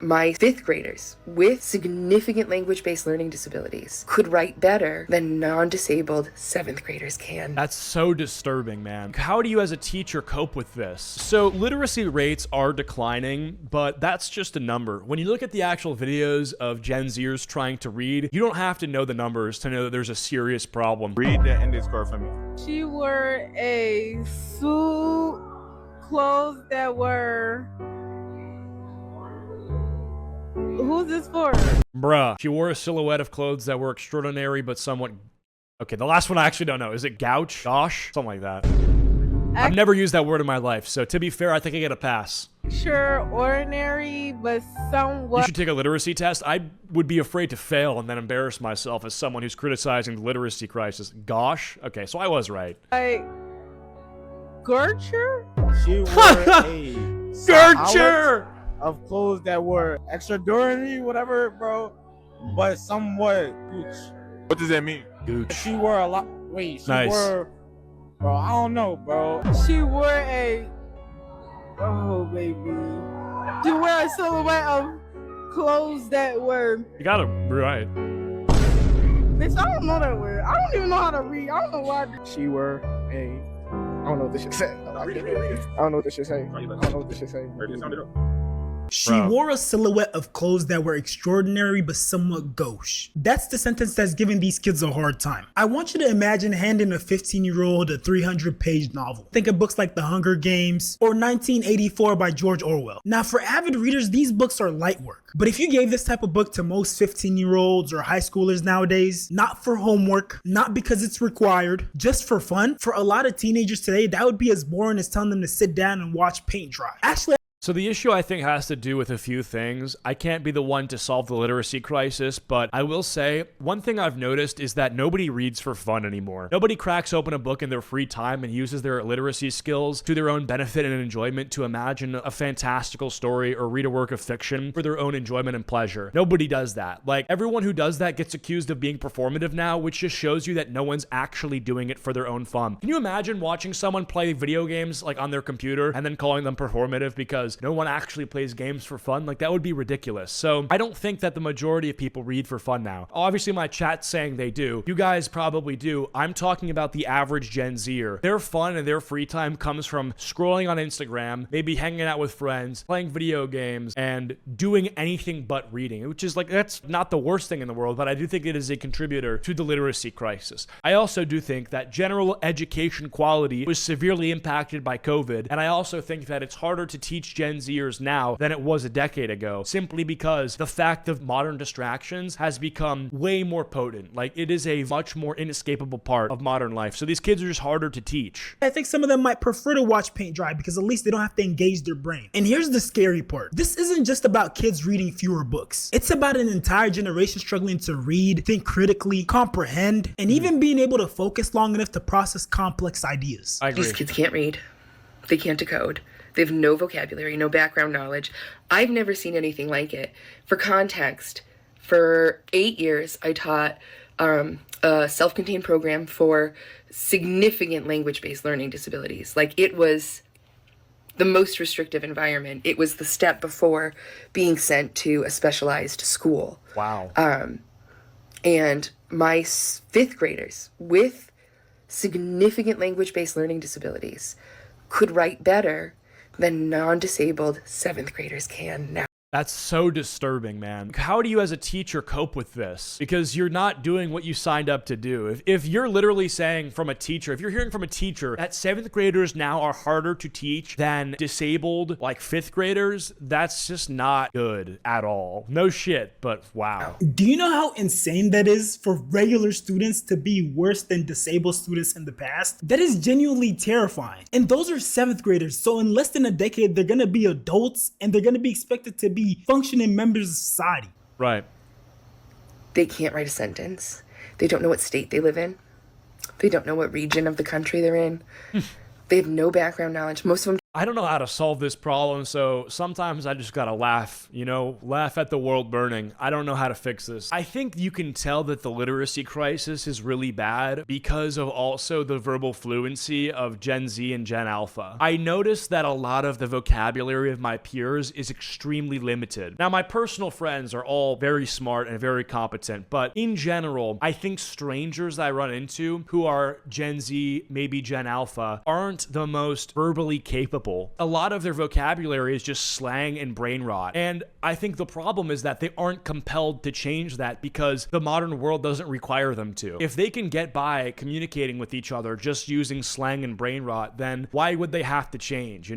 My fifth graders with significant language-based learning disabilities could write better than non-disabled seventh graders can. That's so disturbing, man. How do you as a teacher cope with this? So literacy rates are declining, but that's just a number. When you look at the actual videos of Gen Zers trying to read, you don't have to know the numbers to know that there's a serious problem. Read the index card for me. She wore a suit, clothes that were... Who's this for? Bruh. She wore a silhouette of clothes that were extraordinary but somewhat... Okay, the last one I actually don't know. Is it gouch? Gosh? Something like that. I've never used that word in my life, so to be fair, I think I get a pass. Sure, ordinary, but somewhat... You should take a literacy test. I would be afraid to fail and then embarrass myself as someone who's criticizing the literacy crisis. Gosh? Okay, so I was right. Like... Gertrude? She wore a Gertrude! of clothes that were extraordinary, whatever, bro, but somewhat gooch. What does that mean? Gooch. She wore a lot. Wait, she Nice. wore. Bro, I don't know, bro. She wore a... Oh, baby. She wore a silhouette of clothes that were... You got it right. Bitch, I don't know that word. I don't even know how to read. I don't know why. She were a... I don't know what this should say. I don't know what this should say. I don't know what this should say. She Bro. wore a silhouette of clothes that were extraordinary but somewhat gauche. That's the sentence that's giving these kids a hard time. I want you to imagine handing a 15-year-old a 300-page novel. Think of books like The Hunger Games or 1984 by George Orwell. Now, for avid readers, these books are light work. But if you gave this type of book to most 15-year-olds or high schoolers nowadays, not for homework, not because it's required, just for fun, for a lot of teenagers today, that would be as boring as telling them to sit down and watch paint dry. Actually, So the issue, I think, has to do with a few things. I can't be the one to solve the literacy crisis, but I will say one thing I've noticed is that nobody reads for fun anymore. Nobody cracks open a book in their free time and uses their literacy skills to their own benefit and enjoyment to imagine a fantastical story or read a work of fiction for their own enjoyment and pleasure. Nobody does that. Like, everyone who does that gets accused of being performative now, which just shows you that no one's actually doing it for their own fun. Can you imagine watching someone play video games like on their computer and then calling them performative because no one actually plays games for fun? Like, that would be ridiculous. So I don't think that the majority of people read for fun now. Obviously, my chat's saying they do. You guys probably do. I'm talking about the average Gen Zer. Their fun and their free time comes from scrolling on Instagram, maybe hanging out with friends, playing video games, and doing anything but reading, which is like, that's not the worst thing in the world, but I do think it is a contributor to the literacy crisis. I also do think that general education quality was severely impacted by COVID, and I also think that it's harder to teach Gen Zers now than it was a decade ago, simply because the fact of modern distractions has become way more potent. Like, it is a much more inescapable part of modern life. So these kids are just harder to teach. I think some of them might prefer to watch paint dry because at least they don't have to engage their brain. And here's the scary part. This isn't just about kids reading fewer books. It's about an entire generation struggling to read, think critically, comprehend, and even being able to focus long enough to process complex ideas. I agree. These kids can't read. They can't decode. They have no vocabulary, no background knowledge. I've never seen anything like it. For context, for 8 years, I taught a self-contained program for significant language-based learning disabilities. Like, it was the most restrictive environment. It was the step before being sent to a specialized school. Wow. And my fifth graders with significant language-based learning disabilities could write better than non-disabled seventh graders can now. That's so disturbing, man. How do you as a teacher cope with this? Because you're not doing what you signed up to do. If you're literally saying from a teacher, if you're hearing from a teacher that seventh graders now are harder to teach than disabled, like fifth graders, that's just not good at all. No shit, but wow. Do you know how insane that is for regular students to be worse than disabled students in the past? That is genuinely terrifying. And those are seventh graders. So in less than a decade, they're gonna be adults and they're gonna be expected to be functioning members of society. Right. They can't write a sentence. They don't know what state they live in. They don't know what region of the country they're in. They have no background knowledge. Most of them I don't know how to solve this problem, so sometimes I just gotta laugh, laugh at the world burning. I don't know how to fix this. I think you can tell that the literacy crisis is really bad because of also the verbal fluency of Gen Z and Gen Alpha. I noticed that a lot of the vocabulary of my peers is extremely limited. Now, my personal friends are all very smart and very competent, but in general, I think strangers that I run into who are Gen Z, maybe Gen Alpha, aren't the most verbally capable. A lot of their vocabulary is just slang and brain rot. And I think the problem is that they aren't compelled to change that because the modern world doesn't require them to. If they can get by communicating with each other just using slang and brain rot, then why would they have to change,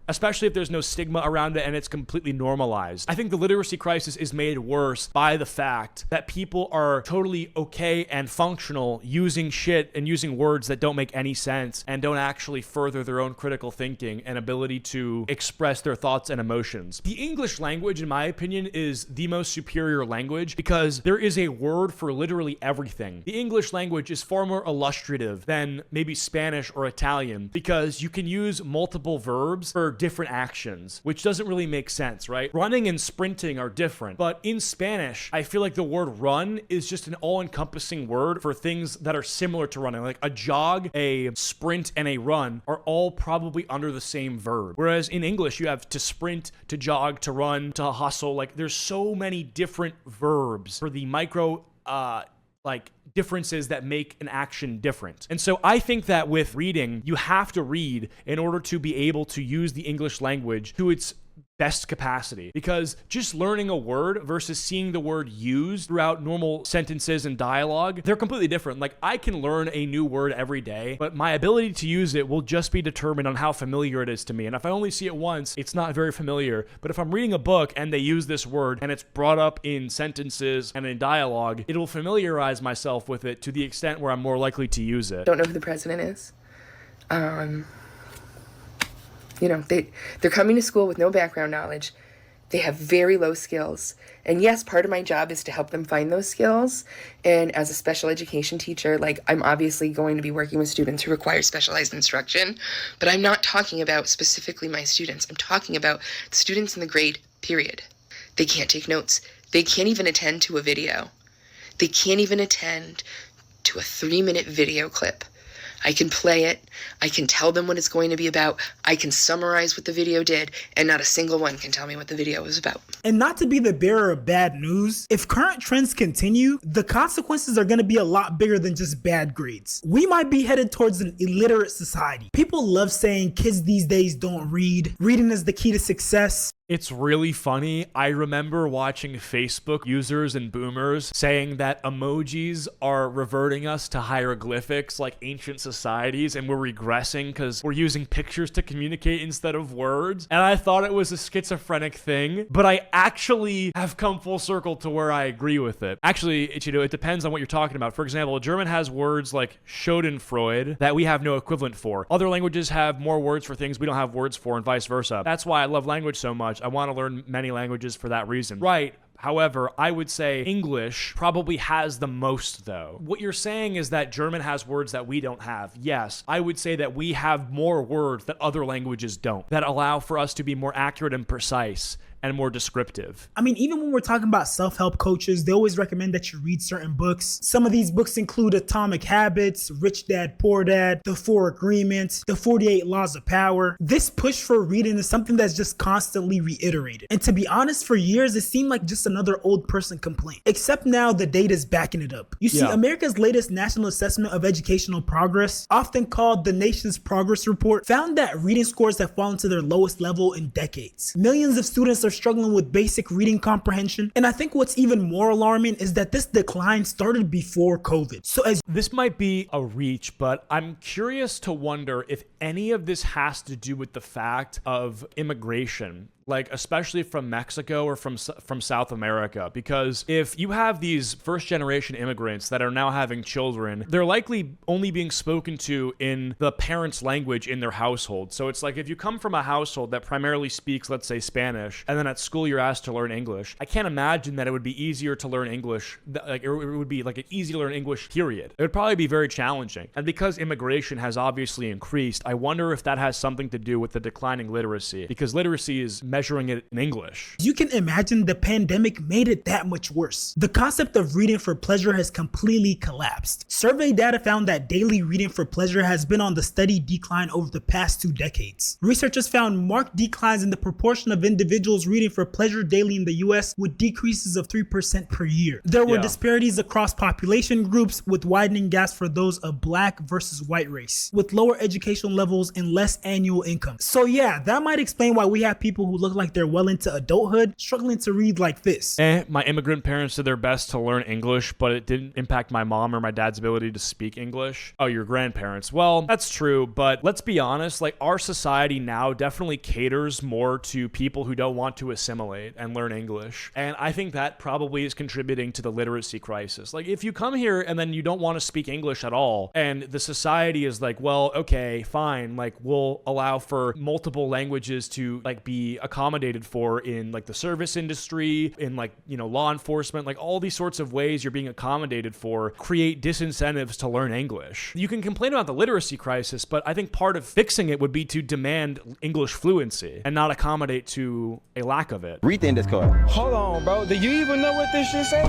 Especially if there's no stigma around it and it's completely normalized. I think the literacy crisis is made worse by the fact that people are totally okay and functional using shit and using words that don't make any sense and don't actually further their own critical thinking and ability to express their thoughts and emotions. The English language, in my opinion, is the most superior language because there is a word for literally everything. The English language is far more illustrative than maybe Spanish or Italian because you can use multiple verbs for different actions, which doesn't really make sense, right? Running and sprinting are different, but in Spanish, I feel like the word run is just an all-encompassing word for things that are similar to running. Like a jog, a sprint, and a run are all probably under the same verb. Whereas in English, you have to sprint, to jog, to run, to hustle. Like there's so many different verbs for the micro, differences that make an action different. And so I think that with reading, you have to read in order to be able to use the English language to its best capacity, because just learning a word versus seeing the word used throughout normal sentences and dialogue, they're completely different. Like I can learn a new word every day, but my ability to use it will just be determined on how familiar it is to me. And if I only see it once, it's not very familiar. But if I'm reading a book and they use this word and it's brought up in sentences and in dialogue, it will familiarize myself with it to the extent where I'm more likely to use it. Don't know who the president is. They're coming to school with no background knowledge. They have very low skills. And yes, part of my job is to help them find those skills. And as a special education teacher, I'm obviously going to be working with students who require specialized instruction, but I'm not talking about specifically my students. I'm talking about students in the grade, period. They can't take notes. They can't even attend to a video. They can't even attend to a 3-minute video clip. I can play it, I can tell them what it's going to be about, I can summarize what the video did, and not a single one can tell me what the video was about. And not to be the bearer of bad news, if current trends continue, the consequences are going to be a lot bigger than just bad grades. We might be headed towards an illiterate society. People love saying kids these days don't read. Reading is the key to success. It's really funny. I remember watching Facebook users and boomers saying that emojis are reverting us to hieroglyphics like ancient societies and we're regressing because we're using pictures to communicate instead of words. And I thought it was a schizophrenic thing, but I actually have come full circle to where I agree with it. Actually, it depends on what you're talking about. For example, German has words like Schadenfreude that we have no equivalent for. Other languages have more words for things we don't have words for and vice versa. That's why I love language so much. I want to learn many languages for that reason. Right. However, I would say English probably has the most, though. What you're saying is that German has words that we don't have. Yes, I would say that we have more words that other languages don't, that allow for us to be more accurate and precise and more descriptive. I mean, even when we're talking about self-help coaches, they always recommend that you read certain books. Some of these books include Atomic Habits, Rich Dad, Poor Dad, The 4 Agreements, The 48 Laws of Power. This push for reading is something that's just constantly reiterated. And to be honest, for years, it seemed like just another old person complaint. Except now the data's backing it up. You see, America's latest National Assessment of Educational Progress, often called the Nation's Progress Report, found that reading scores have fallen to their lowest level in decades. Millions of students are struggling with basic reading comprehension. And I think what's even more alarming is that this decline started before COVID. So this might be a reach, but I'm curious to wonder if any of this has to do with the fact of immigration. like especially from Mexico or from South America, because if you have these first generation immigrants that are now having children, they're likely only being spoken to in the parents' language in their household. So it's like if you come from a household that primarily speaks, let's say, Spanish, and then at school you're asked to learn English, I can't imagine that it would be easier to learn English, like it would be like an easy to learn English, period. It would probably be very challenging. And because immigration has obviously increased, I wonder if that has something to do with the declining literacy, because literacy is measuring it in English. You can imagine the pandemic made it that much worse. The concept of reading for pleasure has completely collapsed. Survey data found that daily reading for pleasure has been on the steady decline over the past 2 decades. Researchers found marked declines in the proportion of individuals reading for pleasure daily in the US, with decreases of 3% per year. There were disparities across population groups, with widening gaps for those of Black versus white race, with lower educational levels and less annual income. So yeah, that might explain why we have people who look like they're well into adulthood struggling to read like this. My immigrant parents did their best to learn English, but it didn't impact my mom or my dad's ability to speak English. Oh, your grandparents. Well, that's true, but let's be honest, like our society now definitely caters more to people who don't want to assimilate and learn English. And I think that probably is contributing to the literacy crisis. Like if you come here and then you don't want to speak English at all, and the society is like, well, okay, fine, like we'll allow for multiple languages to like be accommodated for in like the service industry, in like, you know, law enforcement, like all these sorts of ways you're being accommodated for create disincentives to learn English. You can complain about the literacy crisis, but I think part of fixing it would be to demand English fluency and not accommodate to a lack of it. Read the index card. Hold on, bro. Do you even know what this shit say?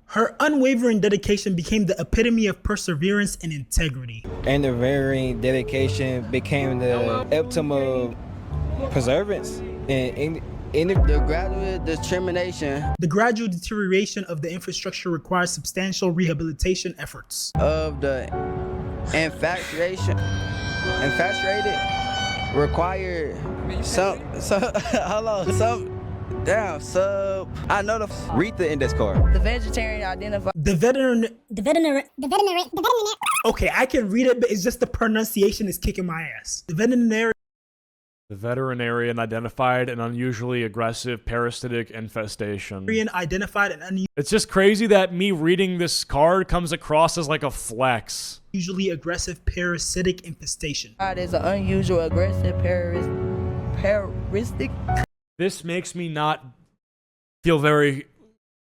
Her unwavering dedication became the epitome of perseverance and integrity. And the varying dedication became the epitome of perseverance and the gradual determination The gradual deterioration of the infrastructure requires substantial rehabilitation efforts. of the infatuated required I know read the index card. The vegetarian identified. The veterinary. Okay, I can read it, but it's just the pronunciation is kicking my ass. The veterinarian identified an unusually aggressive parasitic infestation. Identified an It's just crazy that me reading this card comes across as like a flex. unusually aggressive parasitic infestation. Is an unusual aggressive parasitic. This makes me not feel very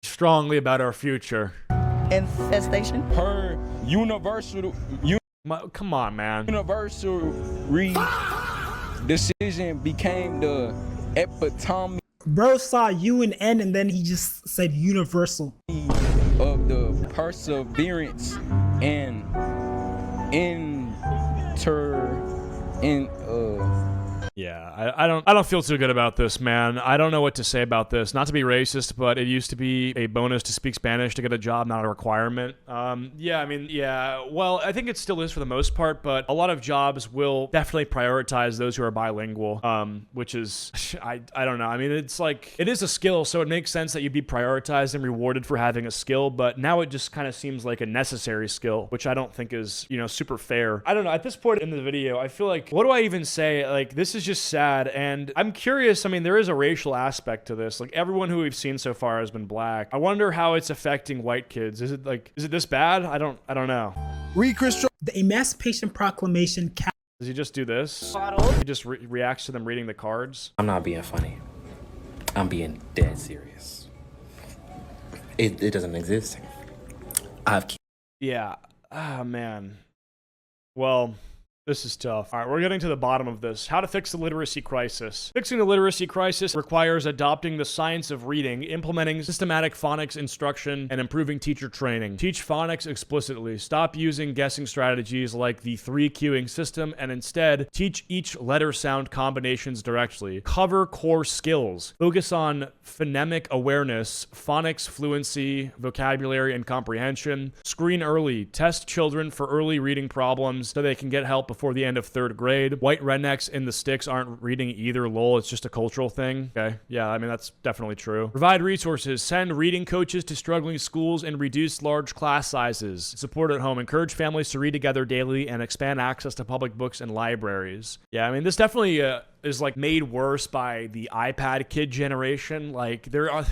strongly about our future. Infestation. Her universal Come on, man. decision became the epitome Bro saw U and N and then he just said universal. of the perseverance and Yeah, I don't feel too good about this, man. I don't know what to say about this. Not to be racist, but it used to be a bonus to speak Spanish to get a job, not a requirement. Well, I think it still is for the most part, but a lot of jobs will definitely prioritize those who are bilingual, which is, I don't know. I mean, it's like, it is a skill, so it makes sense that you'd be prioritized and rewarded for having a skill, but now it just kind of seems like a necessary skill, which I don't think is, you know, super fair. I don't know. At this point in the video, I feel like, what do I even say? Like, this is just sad, and I'm curious. I mean, there is a racial aspect to this. Like, everyone who we've seen so far has been black. I wonder how it's affecting white kids. Is it this bad? I don't know. The Emancipation Proclamation. Does he just do this? He just reacts to them reading the cards? I'm not being funny. I'm being dead serious. It doesn't exist. Yeah. Ah, man. Well, this is tough. All right, we're getting to the bottom of this. How to fix the literacy crisis. Fixing the literacy crisis requires adopting the science of reading, implementing systematic phonics instruction, and improving teacher training. Teach phonics explicitly. Stop using guessing strategies like the 3-cueing system, and instead teach each letter sound combinations directly. Cover core skills. Focus on phonemic awareness, phonics fluency, vocabulary, and comprehension. Screen early. Test children for early reading problems so they can get help before the end of 3rd grade. White rednecks in the sticks aren't reading either, lol. It's just a cultural thing. Okay, yeah, I mean, that's definitely true. Provide resources. Send reading coaches to struggling schools and reduce large class sizes. Support at home. Encourage families to read together daily and expand access to public books and libraries. Yeah, I mean, this definitely is like made worse by the iPad kid generation. Like, there are,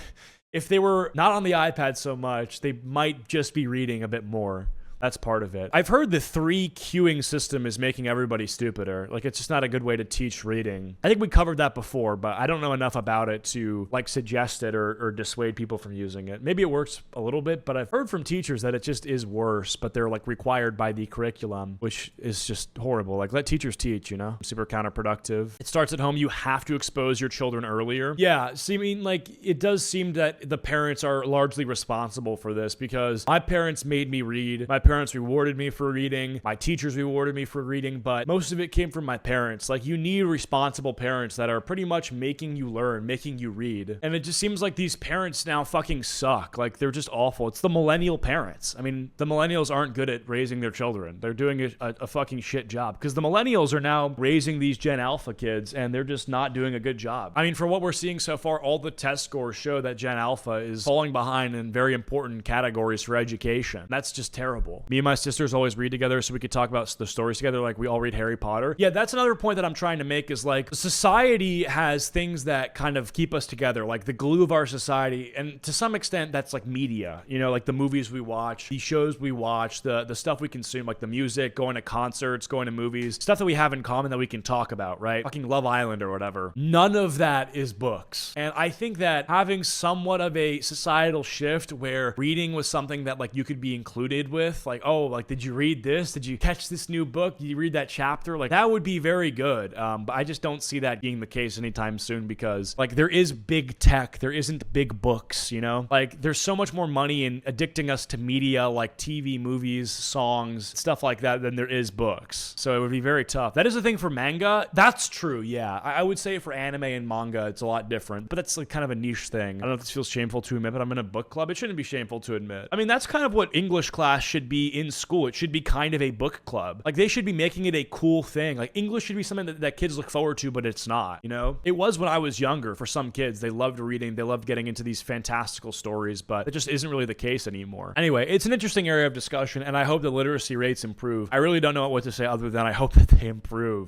if they were not on the iPad so much, they might just be reading a bit more. That's part of it. I've heard the 3 queuing system is making everybody stupider. Like, it's just not a good way to teach reading. I think we covered that before, but I don't know enough about it to like suggest it or dissuade people from using it. Maybe it works a little bit, but I've heard from teachers that it just is worse, but they're like required by the curriculum, which is just horrible. Like, let teachers teach, you know? Super counterproductive. It starts at home. You have to expose your children earlier. Yeah, see, I mean, like, it does seem that the parents are largely responsible for this, because my parents made me read. My parents rewarded me for reading. My teachers rewarded me for reading, but most of it came from my parents. Like, you need responsible parents that are pretty much making you learn, making you read. And it just seems like these parents now fucking suck. Like, they're just awful. It's the millennial parents. I mean, the millennials aren't good at raising their children. They're doing a fucking shit job, because the millennials are now raising these Gen Alpha kids, and they're just not doing a good job. I mean, for what we're seeing so far, all the test scores show that Gen Alpha is falling behind in very important categories for education. That's just terrible. Me and my sisters always read together so we could talk about the stories together. Like, we all read Harry Potter. Yeah, that's another point that I'm trying to make, is like, society has things that kind of keep us together, like the glue of our society. And to some extent, that's like media, you know, like the movies we watch, the shows we watch, the stuff we consume, like the music, going to concerts, going to movies, stuff that we have in common that we can talk about, right? Fucking Love Island or whatever. None of that is books. And I think that having somewhat of a societal shift where reading was something that like you could be included with, like, oh, like, did you read this? Did you catch this new book? Did you read that chapter? Like, that would be very good. But I just don't see that being the case anytime soon, because like, there is big tech. There isn't big books, you know? Like, there's so much more money in addicting us to media, like TV, movies, songs, stuff like that, than there is books. So it would be very tough. That is the thing for manga. That's true. Yeah. I would say for anime and manga, it's a lot different, but that's like kind of a niche thing. I don't know if this feels shameful to admit, but I'm in a book club. It shouldn't be shameful to admit. I mean, that's kind of what English class should be in school. It should be kind of a book club. Like, they should be making it a cool thing. Like, English should be something that kids look forward to, but it's not, you know? It was when I was younger for some kids. They loved reading. They loved getting into these fantastical stories, but it just isn't really the case anymore. Anyway, it's an interesting area of discussion, and I hope the literacy rates improve. I really don't know what to say other than I hope that they improve.